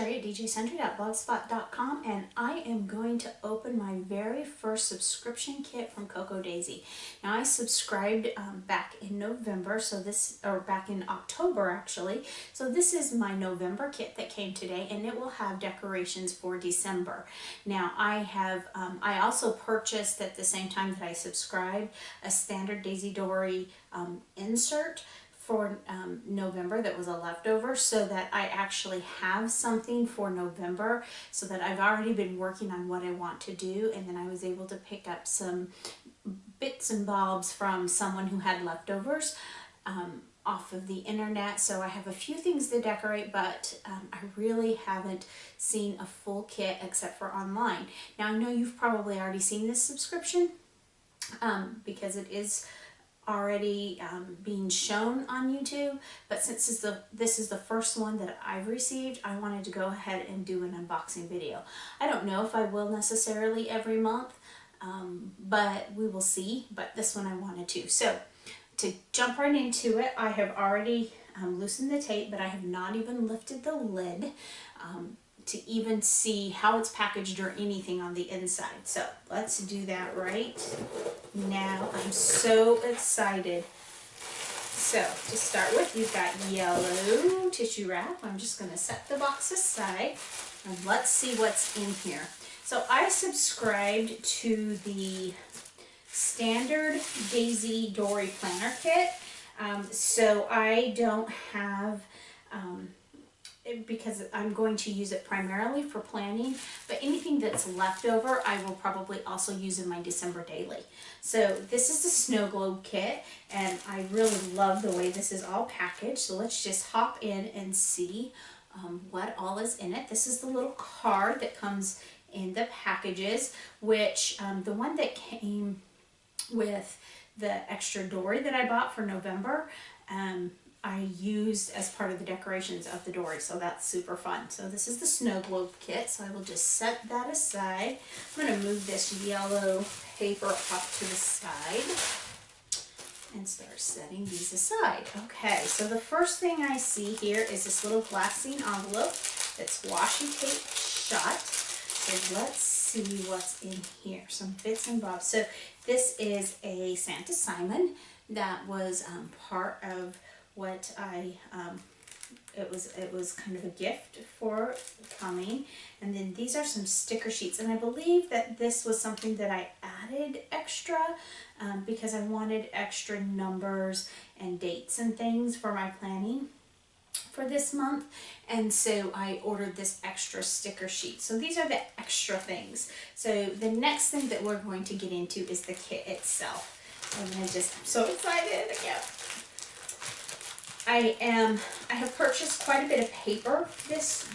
Cheri at djsundry.blogspot.com, and I am going to open my very first subscription kit from Coco Daisy. Now I subscribed back in November, back in October actually. So this is my November kit that came today, and it will have decorations for December. Now I also purchased at the same time that I subscribed a standard Daisy Dory insert for November that was a leftover, so that I actually have something for November, so that I've already been working on what I want to do, and then I was able to pick up some bits and bobs from someone who had leftovers off of the internet. So I have a few things to decorate, but I really haven't seen a full kit except for online. Now I know you've probably already seen this subscription because it is already being shown on YouTube, but since this is the first one that I've received, I wanted to go ahead and do an unboxing video. I don't know if I will necessarily every month, but we will see. But this one I wanted to. So to jump right into it, I have already loosened the tape, but I have not even lifted the lid to even see how it's packaged or anything on the inside. So let's do that right now. I'm so excited. So to start with, you've got yellow tissue wrap. I'm just going to set the box aside and let's see what's in here. So I subscribed to the standard Daisy Dory planner kit. So I don't have because I'm going to use it primarily for planning, but anything that's left over I will probably also use in my December daily. So this is the Snowglobe Kit, and I really love the way this is all packaged. So let's just hop in and see what all is in it. This is the little card that comes in the packages, which the one that came with the extra dory that I bought for November, I used as part of the decorations of the dory, so that's super fun. So this is the Snowglobe Kit, so I will just set that aside. I'm going to move this yellow paper off to the side and start setting these aside. Okay, so the first thing I see here is this little glassine envelope that's washi tape shut. So let's see what's in here, some bits and bobs. So this is a Santa Simon that was part of what it was kind of a gift for coming. And then these are some sticker sheets, and I believe that this was something that I added extra because I wanted extra numbers and dates and things for my planning for this month, and so I ordered this extra sticker sheet. So these are the extra things. So the next thing that we're going to get into is the kit itself, and I'm so excited. Yeah. I have purchased quite a bit of paper this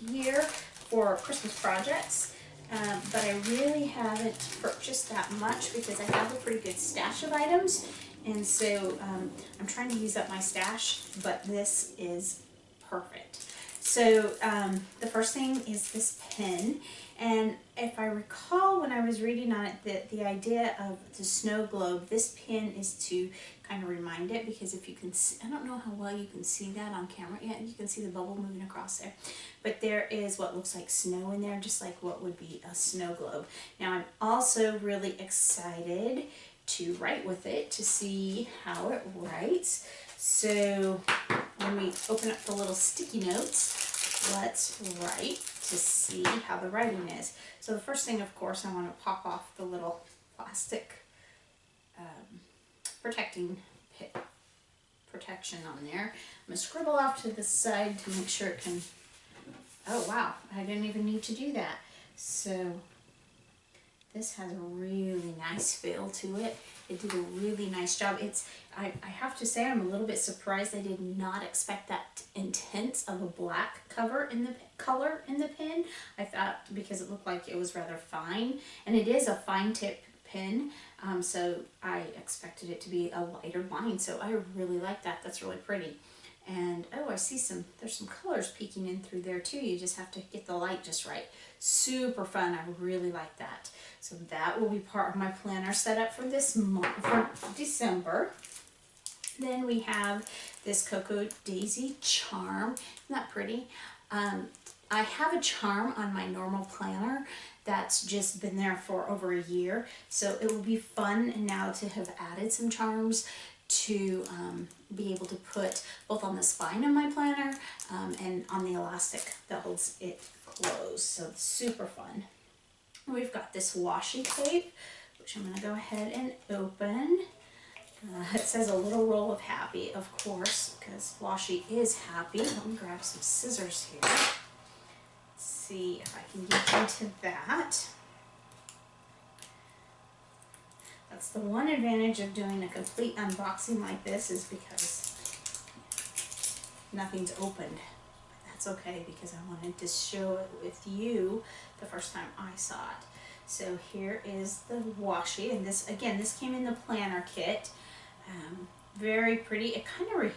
year for Christmas projects, but I really haven't purchased that much because I have a pretty good stash of items, and so I'm trying to use up my stash, but this is perfect. So the first thing is this pen, and if I recall when I was reading on it, the idea of the snow globe, this pin is to kind of remind it, because if you can see, I don't know how well you can see that on camera yet, you can see the bubble moving across there, but there is what looks like snow in there, just like what would be a snow globe. Now I'm also really excited to write with it to see how it writes. So when we open up the little sticky notes, let's write to see how the writing is. So the first thing, of course, I want to pop off the little plastic protection on there. I'm going to scribble off to the side to make sure it can, oh wow, I didn't even need to do that. So this has a really nice feel to it. It did a really nice job. I have to say, I'm a little bit surprised. I did not expect that intense of a black color in the pen. I thought, because it looked like it was rather fine, and it is a fine tip pen, so I expected it to be a lighter line. So I really like that. That's really pretty. And oh, I see there's some colors peeking in through there too. You just have to get the light just right. Super fun. I really like that. So that will be part of my planner setup for this month, for December. Then we have this Coco Daisy charm. Isn't that pretty? I have a charm on my normal planner that's just been there for over a year, so it will be fun now to have added some charms to be able to put both on the spine of my planner and on the elastic that holds it closed. So it's super fun. We've got this washi tape, which I'm going to go ahead and open. It says a little roll of happy, of course, because washi is happy. Let me grab some scissors here. Let's see if I can get into that. That's the one advantage of doing a complete unboxing like this, is because nothing's opened. But that's okay, because I wanted to show it with you the first time I saw it. So here is the washi, and this, again, this came in the planner kit. Very pretty. It kind of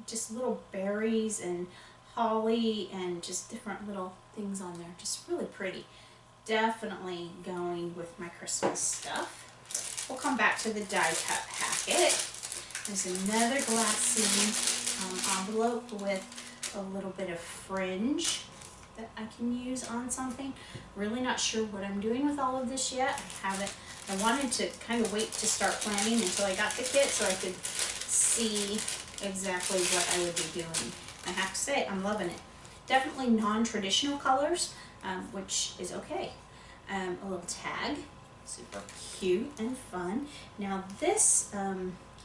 just little berries and holly and just different little things on there. Just really pretty. Definitely going with my Christmas stuff. We'll come back to the die cut packet. There's another glassine envelope with a little bit of fringe that I can use on something. Really not sure what I'm doing with all of this yet. I wanted to kind of wait to start planning until I got the kit so I could see exactly what I would be doing. I have to say, I'm loving it. Definitely non-traditional colors, which is okay. A little tag, super cute and fun. Now this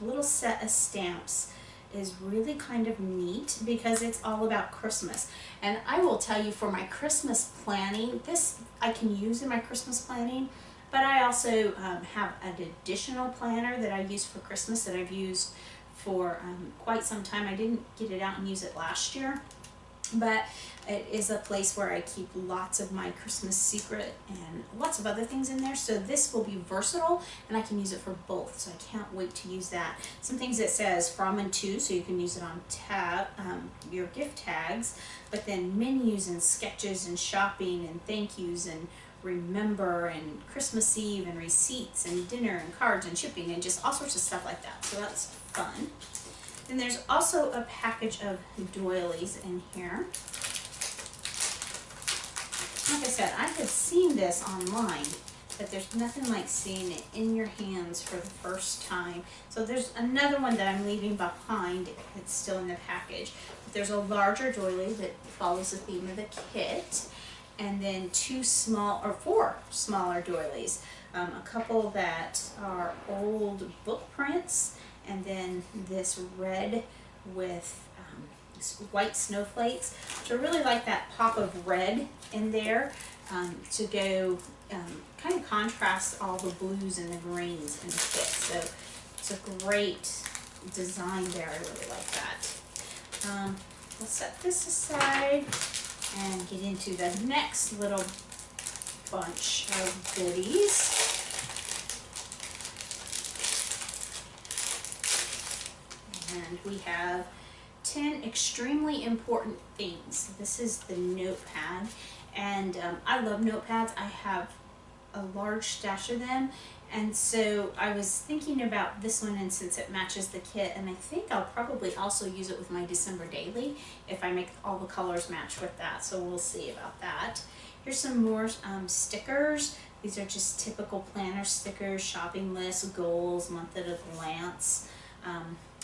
little set of stamps is really kind of neat because it's all about Christmas. And I will tell you, for my Christmas planning, this I can use in my Christmas planning, but I also have an additional planner that I use for Christmas that I've used for quite some time. I didn't get it out and use it last year, but it is a place where I keep lots of my Christmas secret and lots of other things in there. So this will be versatile and I can use it for both. So I can't wait to use that. Some things it says from and to, so you can use it on your gift tags, but then menus and sketches and shopping and thank yous and remember and Christmas Eve and receipts and dinner and cards and shipping and just all sorts of stuff like that. So that's fun. Then there's also a package of doilies in here. Like I said, I had seen this online, but there's nothing like seeing it in your hands for the first time. So there's another one that I'm leaving behind. It's still in the package. But there's a larger doily that follows the theme of the kit, and then four smaller doilies. A couple that are old book prints, and then this red with white snowflakes. So I really like that pop of red in there to go kind of contrast all the blues and the greens in the kit. So it's a great design there. I really like that. We'll set this aside and get into the next little bunch of goodies. And we have 10 extremely important things. This is the notepad, and I love notepads. I have a large stash of them, and so I was thinking about this one, and since it matches the kit, and I think I'll probably also use it with my December daily if I make all the colors match with that, so we'll see about that. Here's some more stickers. These are just typical planner stickers, shopping lists, goals, month at a glance.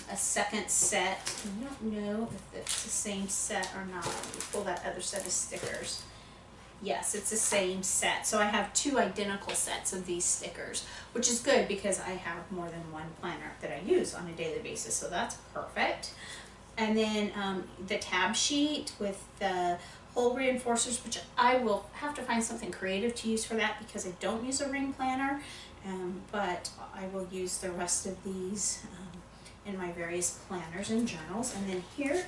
A second set. I don't know if it's the same set or not. Let me pull that other set of stickers. Yes, it's the same set. So I have two identical sets of these stickers, which is good because I have more than one planner that I use on a daily basis, so that's perfect. And then the tab sheet with the hole reinforcers, which I will have to find something creative to use for that because I don't use a ring planner, but I will use the rest of these in my various planners and journals. And then here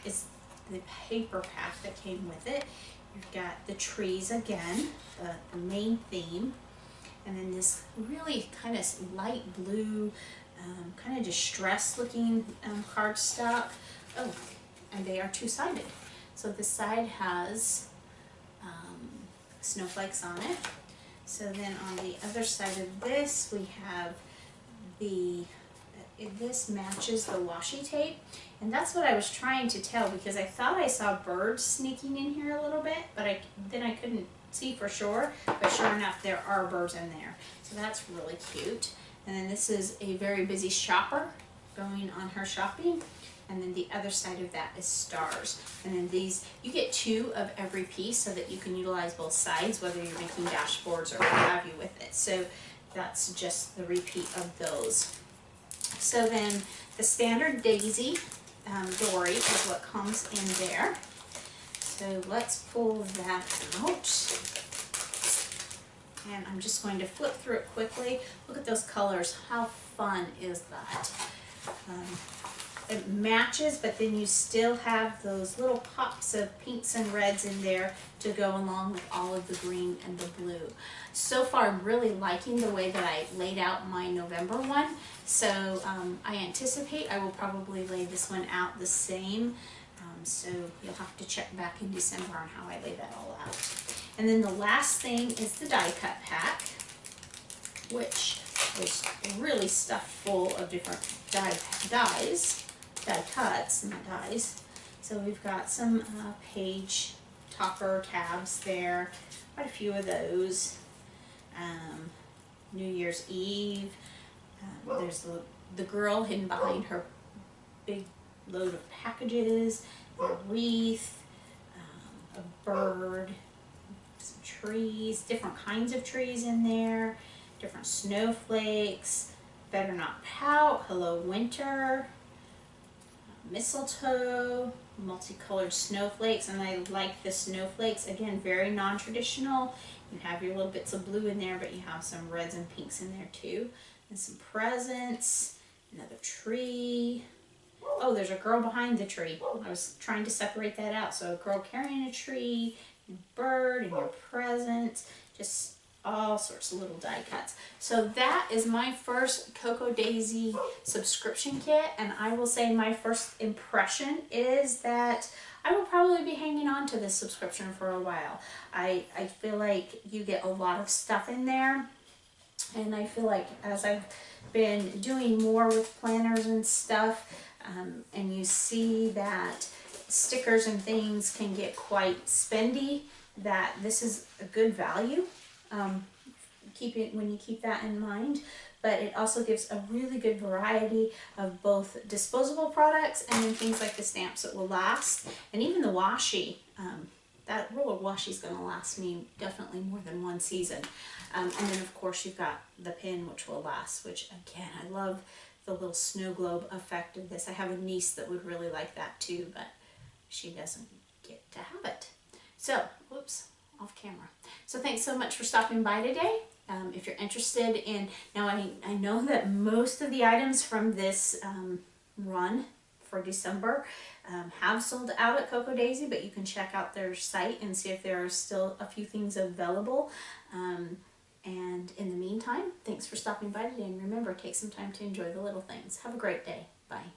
is the paper pack that came with it. You've got the trees again, the main theme, and then this really kind of light blue, kind of distressed looking cardstock. Oh, and they are two-sided. So this side has snowflakes on it. So then on the other side of this we have the this matches the washi tape, and that's what I was trying to tell, because I thought I saw birds sneaking in here a little bit, but then I couldn't see for sure, but sure enough there are birds in there. So that's really cute. And then this is a very busy shopper going on her shopping. And then the other side of that is stars. And then these, you get 2 of every piece so that you can utilize both sides, whether you're making dashboards or what have you with it. So that's just the repeat of those. So then the standard daisy dory is what comes in there. So let's pull that out. And I'm just going to flip through it quickly. Look at those colors. How fun is that? It matches, but then you still have those little pops of pinks and reds in there to go along with all of the green and the blue. So far, I'm really liking the way that I laid out my November one. So I anticipate I will probably lay this one out the same. So you'll have to check back in December on how I lay that all out. And then the last thing is the die cut pack, which is really stuffed full of different die cuts, not dies. So we've got some page topper tabs there, quite a few of those. New Year's Eve, there's the girl hidden behind her big load of packages, a wreath, a bird, some trees, different kinds of trees in there, different snowflakes, better not pout, hello winter, mistletoe, multicolored snowflakes. And I like the snowflakes, again, very non-traditional. You have your little bits of blue in there, but you have some reds and pinks in there too. And some presents, another tree. Oh, there's a girl behind the tree. I was trying to separate that out. So a girl carrying a tree, and a bird, and your presents, just all sorts of little die cuts. So that is my first Cocoa Daisy subscription kit, and I will say my first impression is that I will probably be hanging on to this subscription for a while. I feel like you get a lot of stuff in there, and I feel like as I've been doing more with planners and stuff, and you see that stickers and things can get quite spendy, that this is a good value. When you keep that in mind, but it also gives a really good variety of both disposable products and then things like the stamps that will last, and even the washi. That roll of washi is going to last me definitely more than one season. And then of course you've got the pin, which will last, which again, I love the little snow globe effect of this. I have a niece that would really like that too, but she doesn't get to have it. So, whoops, off camera. So thanks so much for stopping by today. If you're interested in, now I know that most of the items from this run for December have sold out at Cocoa Daisy, but you can check out their site and see if there are still a few things available. And in the meantime, thanks for stopping by today, and remember, take some time to enjoy the little things. Have a great day. Bye.